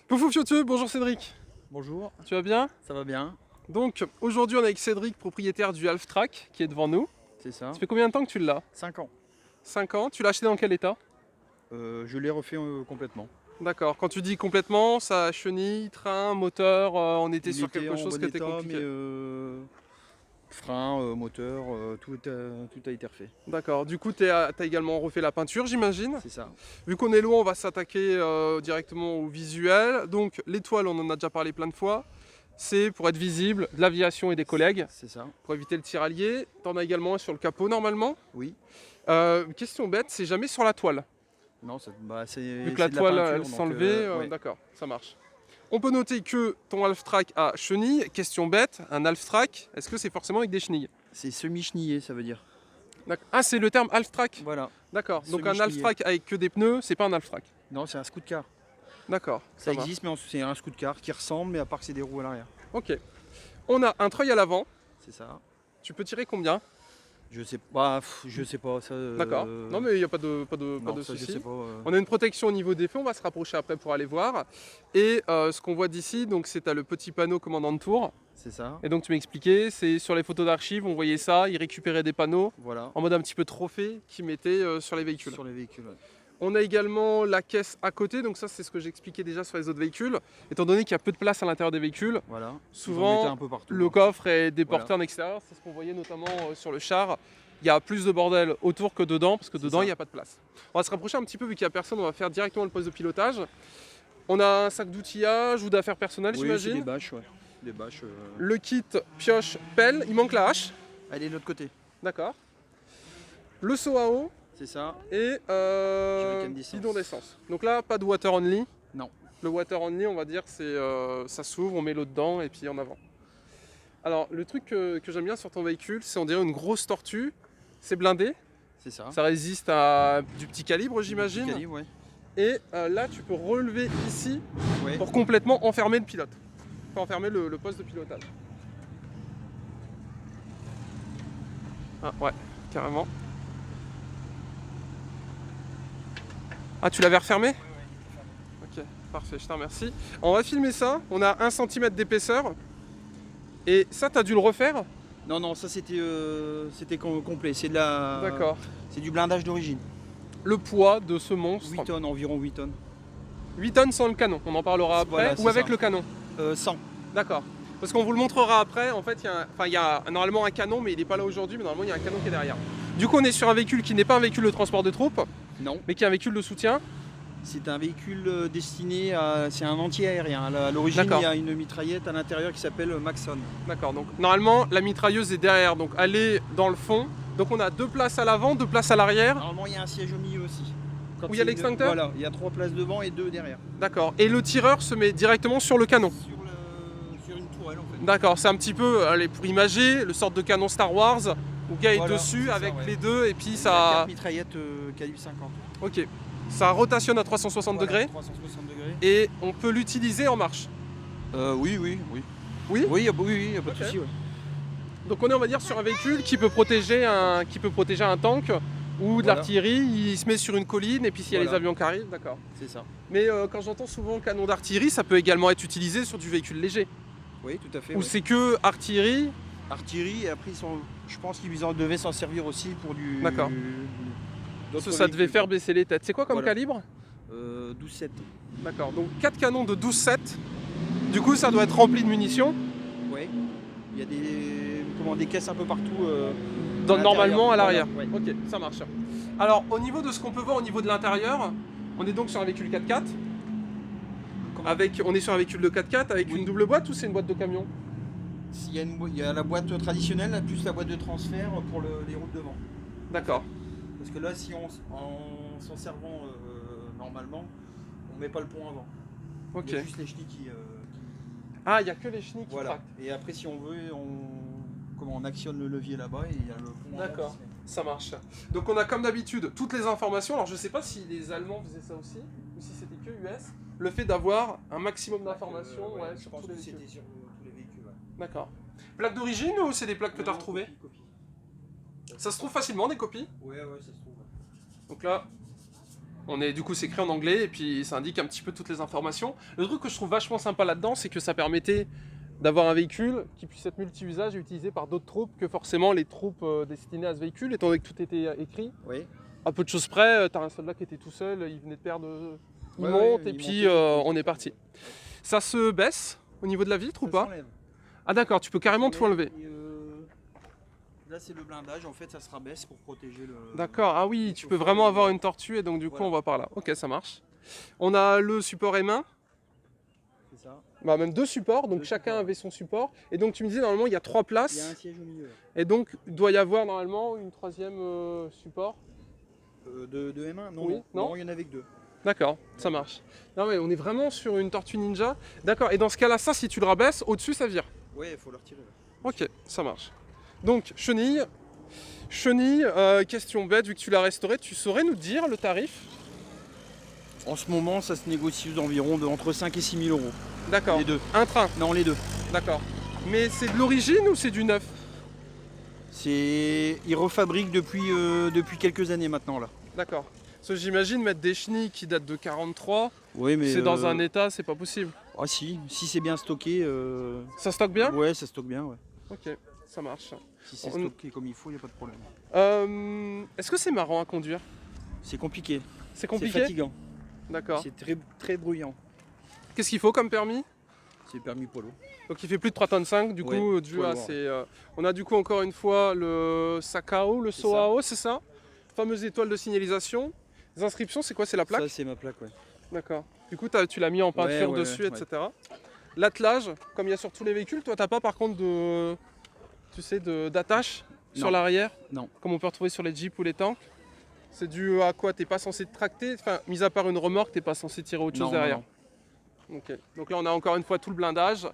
Poufou Fioteux, bonjour Cédric. Bonjour, Tu vas bien? ça va bien? Donc aujourd'hui on est avec Cédric, propriétaire du Half-Track qui est devant nous. C'est ça. Ça fait combien de temps que tu l'as? 5 ans. 5 ans. Tu l'as acheté dans quel état? Je l'ai refait complètement. D'accord. Quand tu dis complètement, ça chenille, train, moteur, on était Il sur était quelque en chose bon qui était état, compliqué. mais frein, moteur, tout a été refait. D'accord. Du coup, t'as également refait la peinture, j'imagine. C'est ça. Vu qu'on est loin, on va s'attaquer directement au visuel. Donc l'étoile, on en a déjà parlé plein de fois. C'est pour être visible de l'aviation et des collègues, C'est ça. pour éviter le tiraillier. T'en as également un sur le capot normalement. Oui. Question bête, c'est jamais sur la toile. Non, Vu que c'est la de la toile peinture, elle donc, s'enlevait, ouais. d'accord, ça marche. On peut noter que ton half-track a chenilles. Question bête, un half-track, est-ce que c'est forcément avec des chenilles? C'est semi-chenillé, ça veut dire. Ah, c'est le terme half-track. Voilà. D'accord, donc un Semi-chenillé. half-track avec que des pneus, c'est pas un half-track. Non, c'est un scoot-car. D'accord, Ça marche. existe, mais c'est un scoot-car qui ressemble, mais à part que c'est des roues à l'arrière. Ok. On a un treuil à l'avant. C'est ça. Tu peux tirer combien? Je sais pas. Ça, D'accord. Non mais il n'y a pas de non, ça, je souci. sais pas. On a une protection au niveau des feux, on va se rapprocher après pour aller voir. Et ce qu'on voit d'ici, donc c'est à le petit panneau commandant de tour. C'est ça. Et donc tu m'expliquais, c'est sur les photos d'archives, on voyait ça, ils récupéraient des panneaux Voilà. en mode un petit peu trophée qu'ils mettaient sur les véhicules. Sur les véhicules, ouais. On a également la caisse à côté, donc ça c'est ce que j'expliquais déjà sur les autres véhicules. Étant donné qu'il y a peu de place à l'intérieur des véhicules, Voilà. souvent Ils en mettaient un peu partout, le hein. coffre est déporté Voilà. en extérieur, c'est ce qu'on voyait notamment sur le char. Il y a plus de bordel autour que dedans, parce que dedans ça. il n'y a pas de place. On va se rapprocher un petit peu vu qu'il n'y a personne, on va faire directement le poste de pilotage. On a un sac d'outillage ou d'affaires personnelles, Oui, c'est j'imagine. des bâches, ouais. Des bâches. Le kit pioche, pelle, il manque la hache. Elle est de l'autre côté. D'accord. Le seau à eau C'est ça. et Jerrycan d'essence. bidon d'essence. Donc là, pas de water only. Non. Le water only, on va dire, c'est ça s'ouvre, on met l'eau dedans et puis en avant. Alors, le truc que j'aime bien sur ton véhicule, c'est on dirait une grosse tortue. C'est blindé, C'est ça. ça résiste à du petit calibre, Petit j'imagine. calibre, ouais. Et là, tu peux relever ici Ouais. pour complètement enfermer le pilote. Pour enfermer le poste de pilotage. Ah ouais, carrément. Ah, tu l'avais refermé? Ok, parfait, je te remercie. On va filmer ça, on a 1 cm d'épaisseur. Et ça, t'as dû le refaire? Non, non, ça c'était complet. C'est de la. D'accord. C'est du blindage d'origine. Le poids de ce monstre? 8 tonnes, environ 8 tonnes. 8 tonnes sans le canon, on en parlera après, Voilà, ou c'est avec ça. le canon? 100. D'accord. Parce qu'on vous le montrera après, en fait, il y a normalement un canon, mais il n'est pas là aujourd'hui, mais normalement il y a un canon qui est derrière. Du coup, on est sur un véhicule qui n'est pas un véhicule de transport de troupes, Non. mais qui est un véhicule de soutien. C'est un véhicule destiné à. C'est un anti-aérien. À l'origine, D'accord. il y a une mitraillette à l'intérieur qui s'appelle Maxon. D'accord, donc normalement la mitrailleuse est derrière, donc elle est dans le fond. Donc on a 2 places à l'avant, 2 places à l'arrière. Normalement, il y a un siège au milieu aussi. Quand Où il y a c'est l'extincteur? Voilà, il y a 3 places devant et 2 derrière. D'accord. Et le tireur se met directement sur le canon. Sur une tourelle en fait. D'accord, c'est un petit peu, allez, pour imager, le sorte de canon Star Wars, où le gars est Voilà, dessus c'est ça, avec ouais. les deux, et puis Il y a ça. 4 mitraillettes calibre 50. Ok. Ça rotationne à 360 Voilà, degrés, 360 degrés. et on peut l'utiliser en marche. Oui. Oui? Oui, il n'y a pas de Ok. souci. Ouais. Donc on est, on va dire, sur un véhicule qui peut protéger un tank ou de Voilà. l'artillerie. Il se met sur une colline et puis s'il y a les Voilà. avions qui arrivent, d'accord. C'est ça. Mais quand j'entends souvent canon d'artillerie, ça peut également être utilisé sur du véhicule léger. Oui, tout à fait. Ou Ouais. c'est que artillerie. Artillerie, et après, je pense qu'ils devaient s'en servir aussi pour du. D'accord. d'autres Ça devait véhicules. faire baisser les têtes. C'est quoi comme Voilà. calibre? 12-7. D'accord, donc 4 canons de 12-7. Du coup, ça doit être rempli de munitions. Ouais. Il y a des caisses un peu partout. Normalement à l'arrière. Voilà, ouais. Ok, ça marche. Alors, au niveau de ce qu'on peut voir au niveau de l'intérieur, on est donc sur un véhicule 4x4. On est sur un véhicule de 4x4 avec Oui. une double boîte ou c'est une boîte de camion? Il y a la boîte traditionnelle plus la boîte de transfert pour les roues de devant. D'accord. Parce que là, si en s'en servant normalement, on met pas le pont avant. Ok. Il y a juste les chenilles qui. Ah, il n'y a que les chenilles qui Voilà. craquent. Et après, si on veut, on actionne le levier là-bas et il y a le pont. avant D'accord. qui se met. Ça marche. Donc on a comme d'habitude toutes les informations. Alors je sais pas si les Allemands faisaient ça aussi ou si c'était que US. Le fait d'avoir un maximum d'informations Ouais, je sur pense tous que les véhicules. c'était sur tous les véhicules. Ouais. D'accord. Plaque d'origine ou c'est des plaques que tu as Non, retrouvées? copie. Ça se trouve facilement des copies. Ouais, ça se trouve. Ouais. Donc là, Du coup, c'est écrit en anglais et puis ça indique un petit peu toutes les informations. Le truc que je trouve vachement sympa là-dedans, c'est que ça permettait d'avoir un véhicule qui puisse être multi-usage et utilisé par d'autres troupes que forcément les troupes destinées à ce véhicule, étant donné que tout était écrit. Oui. À peu de choses près, t'as un soldat qui était tout seul, il venait de perdre... Il Ouais, monte ouais, et il puis montait. on est parti. Ça se baisse au niveau de la vitre ou Ça pas? s'enlève. Ah d'accord, tu peux carrément tout enlever. Et, là, c'est le blindage. En fait, ça se rabaisse pour protéger le. D'accord, ah oui, le tu peux chauffeur, vraiment avoir une tortue et donc du coup Voilà. on va par là. Ok, ça marche. On a le support M1, C'est ça. bah, même 2 supports, donc Deux chacun supports. avait son support. Et donc tu me disais normalement il y a 3 Il y a un places siège au milieu. et donc il doit y avoir normalement une 3e support. De M1 Non, Oui, non. il y en avait que 2. D'accord, ça marche. Non mais on est vraiment sur une tortue ninja. D'accord, et dans ce cas-là, ça si tu le rabaisses, au-dessus ça vire. Ouais, il faut le retirer. Là. Ok, ça marche. Donc chenille. Chenille, question bête, vu que tu l'as restauré, tu saurais nous dire le tarif? En ce moment, ça se négocie aux environs de entre 5 et 6 000 euros. D'accord. Les deux. Un train, Non, les deux. d'accord. Mais c'est de l'origine ou c'est du neuf? Ils refabriquent depuis quelques années maintenant là. D'accord. Parce que j'imagine mettre des chenilles qui datent de 43, Oui, mais c'est dans un état, c'est pas possible. Ah si c'est bien stocké. Ça stocke bien? Ouais, ça stocke bien. Ouais. Ok, ça marche. Si c'est On- stocké comme il faut, il n'y a pas de problème. Est-ce que c'est marrant à conduire? C'est compliqué. C'est C'est compliqué? fatigant. D'accord. C'est très bruyant. Qu'est-ce qu'il faut comme permis? C'est permis polo. Donc il fait plus de 3,5 tonnes du Ouais, coup, dû faut le à voir. on a du coup encore une fois le Sakao, le C'est Soao, c'est ça? Fameuse étoile de signalisation. Les inscriptions, c'est quoi? C'est la plaque? Ça c'est ma plaque, ouais. D'accord. Du coup, tu l'as mis en peinture Ouais, dessus, ouais. etc. L'attelage, comme il y a sur tous les véhicules, toi t'as pas par contre d'attache sur Non. l'arrière, Non. comme on peut retrouver sur les Jeeps ou les tanks. C'est dû à quoi? T'es pas censé te tracter, enfin, mis à part une remorque, t'es pas censé tirer autre chose Non, derrière. non. Ok. Donc là, on a encore une fois tout le blindage.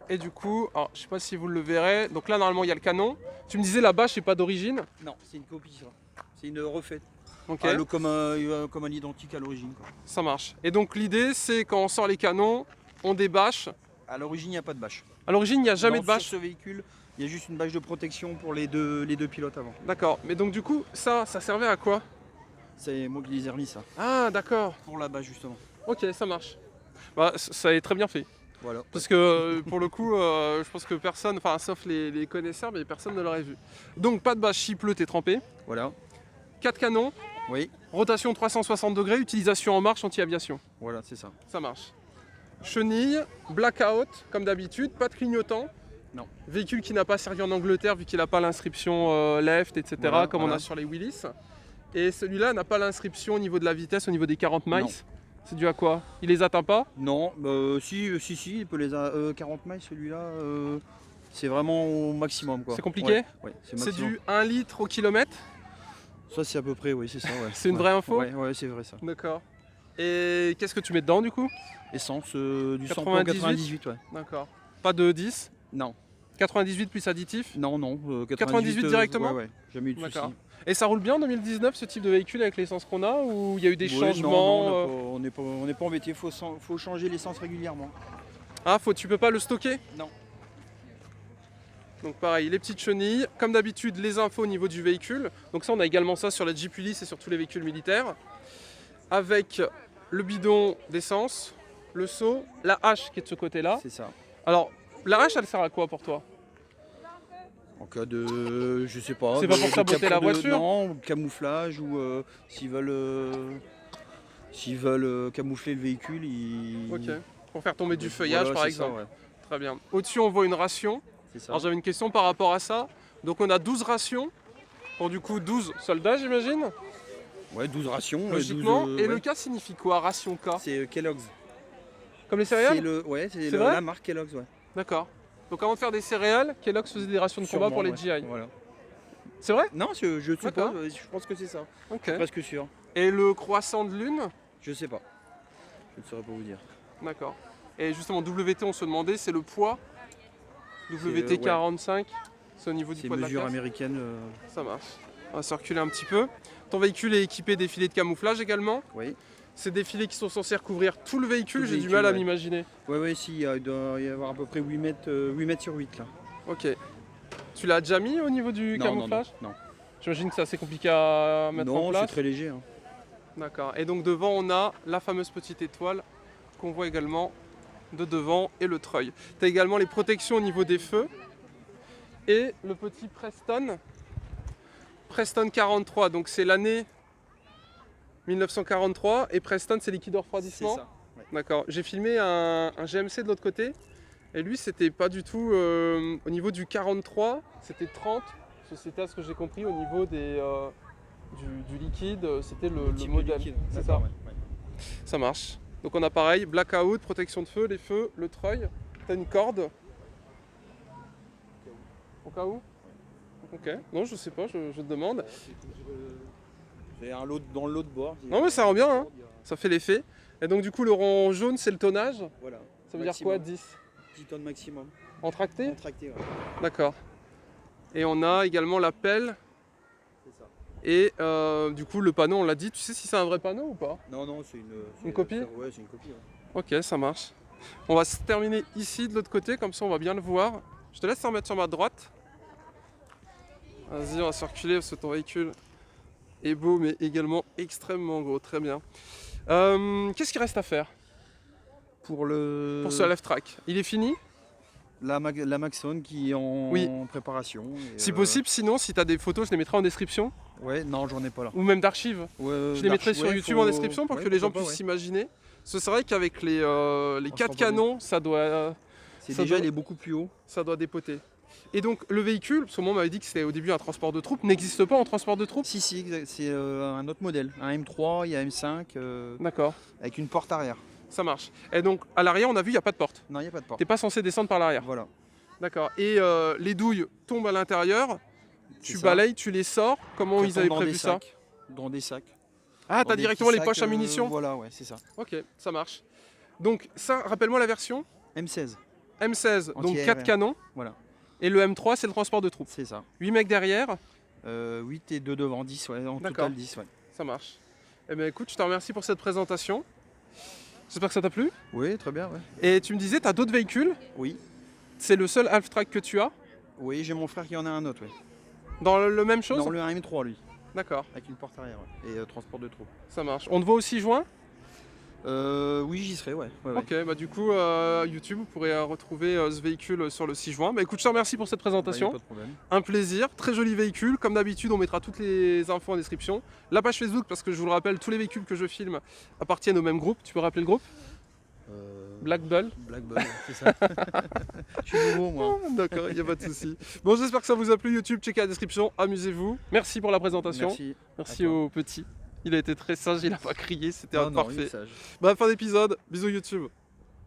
Et du coup, alors, je sais pas si vous le verrez. Donc là, normalement, il y a le canon. Tu me disais la bâche n'est pas d'origine. Non, c'est une copie ça. C'est une refaite. Ok. Comme un identique à l'origine. Quoi. Ça marche. Et donc l'idée, c'est quand on sort les canons, on débâche. À l'origine, il n'y a pas de bâche. À l'origine, il n'y a jamais Non, de bâche. Sur ce véhicule, il y a juste une bâche de protection pour les deux pilotes avant. D'accord. Mais donc du coup, ça servait à quoi? C'est moi qui les ai remis ça. Ah, d'accord. Pour la bâche justement. Ok, ça marche. Bah, ça est très bien fait. Voilà. Parce que pour le coup, je pense que personne, enfin sauf les connaisseurs, mais personne ne l'aurait vu. Donc pas de bâche, s'il pleut, t'es trempé. Voilà. 4 canons, Oui. rotation 360 degrés, utilisation en marche anti-aviation. Voilà, c'est ça. Ça marche. Chenille, blackout, comme d'habitude, pas de clignotant. Non. Véhicule qui n'a pas servi en Angleterre vu qu'il n'a pas l'inscription left, etc. Voilà, comme on voilà. a sur les Willys. Et celui-là n'a pas l'inscription au niveau de la vitesse, au niveau des 40 miles. Non. C'est dû à quoi? Il les atteint pas? Non, si, il peut les 40 miles celui-là. C'est vraiment au maximum quoi. C'est compliqué? Ouais, C'est maximum. du 1 litre au kilomètre? Ça c'est à peu près, oui, c'est ça. Ouais. C'est une Ouais. vraie info? Ouais, c'est vrai ça. D'accord. Et qu'est-ce que tu mets dedans du coup? Essence du 98? 198, ouais. D'accord. Pas de 10? Non, 98 plus additif? non, 98 directement? Ouais, jamais eu de D'accord. soucis. Et ça roule bien en 2019 ce type de véhicule avec l'essence qu'on a ou il y a eu des Ouais, changements? non, on n'est pas embêté, faut changer l'essence régulièrement. Ah, tu peux pas le stocker? Non. Donc pareil, les petites chenilles, comme d'habitude les infos au niveau du véhicule. Donc ça on a également ça sur la Jeep Willys et sur tous les véhicules militaires. Avec le bidon d'essence, le seau, la hache qui est de ce côté-là. C'est ça. Alors, la hache elle sert à quoi pour toi? En cas de, je sais pas. C'est pas pour de saboter la voiture? Non, camouflage ou s'ils veulent camoufler le véhicule, Ok, pour faire tomber du feuillage Voilà, par c'est ça, exemple. ouais. Très bien. Au-dessus on voit une ration. C'est ça. Alors j'avais une question par rapport à ça. Donc on a 12 rations, pour du coup 12 soldats j'imagine, Ouais, 12 rations. logiquement. 12, Et le ouais. K signifie quoi? Ration K? C'est Kellogg's. Comme les céréales? C'est C'est vrai la marque Kellogg's, ouais. D'accord. Donc avant de faire des céréales, Kellogg's faisait des rations de combat Sûrement, pour les ouais. GI. Voilà. C'est vrai? Non, je D'accord. suppose, je pense que c'est ça. Ok. Presque sûr. Et le croissant de lune? Je sais pas. Je ne saurais pas vous dire. D'accord. Et justement WT on se demandait, c'est le poids? WT 45, c'est au niveau du C'est poids de la mesure caisse? américaine. Ça marche. On va circuler un petit peu. Ton véhicule est équipé des filets de camouflage également. Oui. C'est des filets qui sont censés recouvrir tout le véhicule, Tout le j'ai du véhicule, mal à ouais. m'imaginer. Ouais, si, il doit y avoir à peu près 8 mètres sur 8 là. Ok. Tu l'as déjà mis au niveau du Non, camouflage? non. J'imagine que c'est assez compliqué à mettre en Non, c'est place. très léger. Hein. D'accord. Et donc devant, on a la fameuse petite étoile qu'on voit également de devant et le treuil. Tu as également les protections au niveau des feux et le petit Preston 43. Donc c'est l'année 1943 et Preston c'est liquide de C'est refroidissement. ça. Ouais. D'accord. J'ai filmé un GMC de l'autre côté et lui c'était pas du tout au niveau du 43, c'était 30. C'était à ce que j'ai compris au niveau du liquide, c'était le Type de modèle. liquide. C'est D'accord, ça. ouais. Ça marche. Donc on a pareil, blackout, protection de feu, les feux, le treuil. T'as une corde. Au cas où. Ok. Non, je sais pas, je te demande. J'ai un lot dans le lot de bord. Non mais ça rend bien, hein. Ça fait l'effet. Et donc du coup le rond jaune c'est le tonnage. Voilà. Ça veut dire quoi 10 10 tonnes maximum. en tracté? Contracté, ouais. D'accord. Et on a également la pelle. C'est ça. Et du coup le panneau on l'a dit, tu sais si c'est un vrai panneau ou pas? Non, non, c'est Une copie? Ouais, c'est une copie. Ouais. Ok, ça marche. On va se terminer ici de l'autre côté, comme ça on va bien le voir. Je te laisse t'en mettre sur ma droite. Vas-y, on va circuler parce que ton véhicule est beau mais également extrêmement gros, très bien. Qu'est-ce qu'il reste à faire Pour le. pour ce left track? Il est fini? La Maxone qui est en Oui. préparation. Et, Si possible, sinon si tu as des photos, je les mettrai en description, Ouais, non, j'en ai pas là. ou même d'archives. Ouais, Je les mettrai sur ouais, YouTube faut- en description pour ouais, que les gens pourquoi pas, puissent ouais. s'imaginer. Parce que c'est vrai qu'avec les se 4 rend pas canons, ça doit C'est ça déjà, doit- il est beaucoup plus haut. dépoter. Et donc le véhicule, parce que moi on m'avait dit que c'était au début un transport de troupes, n'existe pas en transport de troupes? Si, si, exact, c'est un autre modèle. Un M3, il y a M5 D'accord, avec une porte arrière. ça marche. Et donc à l'arrière, on a vu, il n'y a pas de porte. Non, il n'y a pas de porte. T'es pas censé descendre par l'arrière. Voilà. D'accord. Et les douilles tombent à l'intérieur, tu C'est ça. balayes, tu les sors. Comment Ça ils avaient tombe dans prévu des ça? sacs, Dans des sacs. Ah, Dans t'as des directement petits les poches à sacs, munitions? Voilà, ouais, c'est ça. Ok, ça marche. Donc ça, rappelle-moi la version M16, M16, donc Anti-aérien. 4 canons. voilà, Et le M3, c'est le transport de troupes. c'est ça. 8 mecs derrière, 8 et 2 devant, 10, ouais, en D'accord. total 10, ouais. ça marche. Eh bien écoute, je te remercie pour cette présentation. J'espère que ça t'a plu. Oui, très bien, ouais. Et tu me disais, tu as d'autres véhicules. Oui, C'est le seul half-track que tu as. oui, j'ai mon frère qui en a un autre, ouais. Dans le même chose. Non, le M3, lui, D'accord, avec une porte arrière, ouais. Et transport de troupes. ça marche. On te voit aussi juin. Oui, j'y serai, ouais. Ouais, ouais. Ok, bah du coup, YouTube, vous pourrez retrouver ce véhicule sur le 6 juin. Bah écoute, je te remercie pour cette Bah, y a présentation. pas de problème. Un plaisir, très joli véhicule. Comme d'habitude, on mettra toutes les infos en description. La page Facebook, parce que je vous le rappelle, tous les véhicules que je filme appartiennent au même groupe. Tu peux rappeler le groupe? Black Bull. Black Bull, c'est ça. Je suis nouveau, moi. D'accord, il n'y a pas de souci. Bon, j'espère que ça vous a plu. YouTube, checkez la description, amusez-vous. Merci pour la présentation. Merci. Merci À toi. au petit. Il a été très sage, il n'a pas crié, c'était Non, non, il est parfait. sage. Bah, fin d'épisode. Bisous YouTube.